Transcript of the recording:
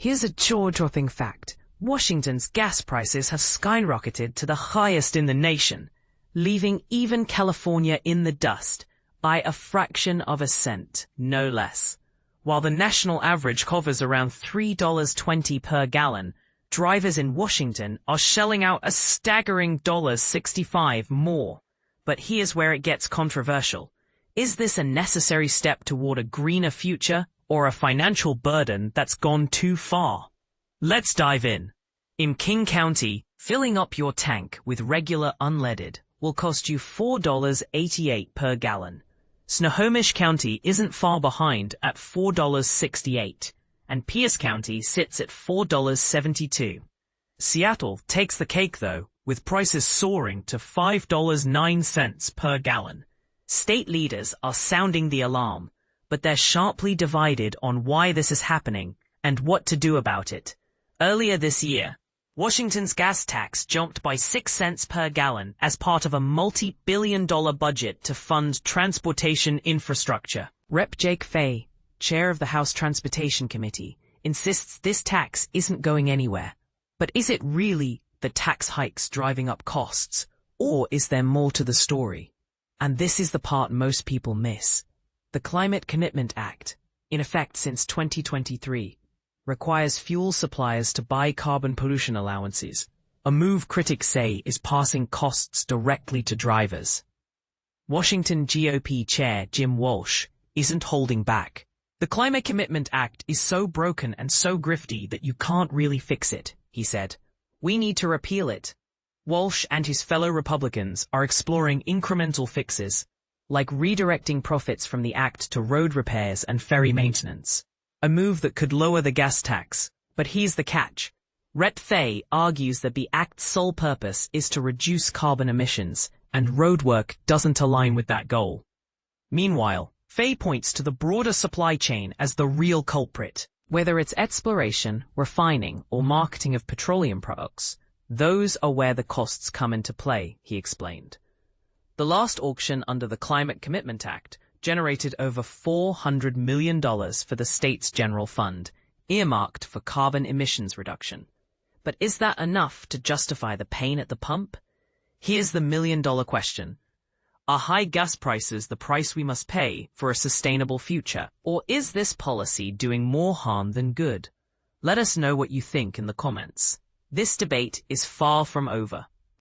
Here's a jaw-dropping fact. Washington's gas prices have skyrocketed to the highest in the nation, leaving even California in the dust by a fraction of a cent, no less. While the national average hovers around $3.20 per gallon, drivers in Washington are shelling out a staggering $65 more. But here's where it gets controversial. Is this a necessary step toward a greener future, or a financial burden that's gone too far? Let's dive in. In King County, filling up your tank with regular unleaded will cost you $4.88 per gallon. Snohomish County isn't far behind at $4.68, and Pierce County sits at $4.72. Seattle takes the cake though, with prices soaring to $5.09 per gallon. State leaders are sounding the alarm, but they're sharply divided on why this is happening and what to do about it. Earlier this year, Washington's gas tax jumped by 6 cents per gallon as part of a multi-billion-dollar budget to fund transportation infrastructure. Rep. Jake Fey, chair of the House Transportation Committee, insists this tax isn't going anywhere. But is it really the tax hikes driving up costs, or is there more to the story? And this is the part most people miss. The Climate Commitment Act, in effect since 2023, requires fuel suppliers to buy carbon pollution allowances, a move critics say is passing costs directly to drivers. Washington GOP Chair Jim Walsh isn't holding back. The Climate Commitment Act is so broken and so grifty that you can't really fix it, he said. We need to repeal it. Walsh and his fellow Republicans are exploring incremental fixes, like redirecting profits from the act to road repairs and ferry maintenance, a move that could lower the gas tax. But here's the catch. Rep. Fey argues that the act's sole purpose is to reduce carbon emissions, and roadwork doesn't align with that goal. Meanwhile, Fey points to the broader supply chain as the real culprit. Whether it's exploration, refining, or marketing of petroleum products, those are where the costs come into play, he explained. The last auction under the Climate Commitment Act generated over $400 million for the state's general fund, earmarked for carbon emissions reduction. But is that enough to justify the pain at the pump? Here's the million-dollar question. Are high gas prices the price we must pay for a sustainable future, or is this policy doing more harm than good? Let us know what you think in the comments. This debate is far from over.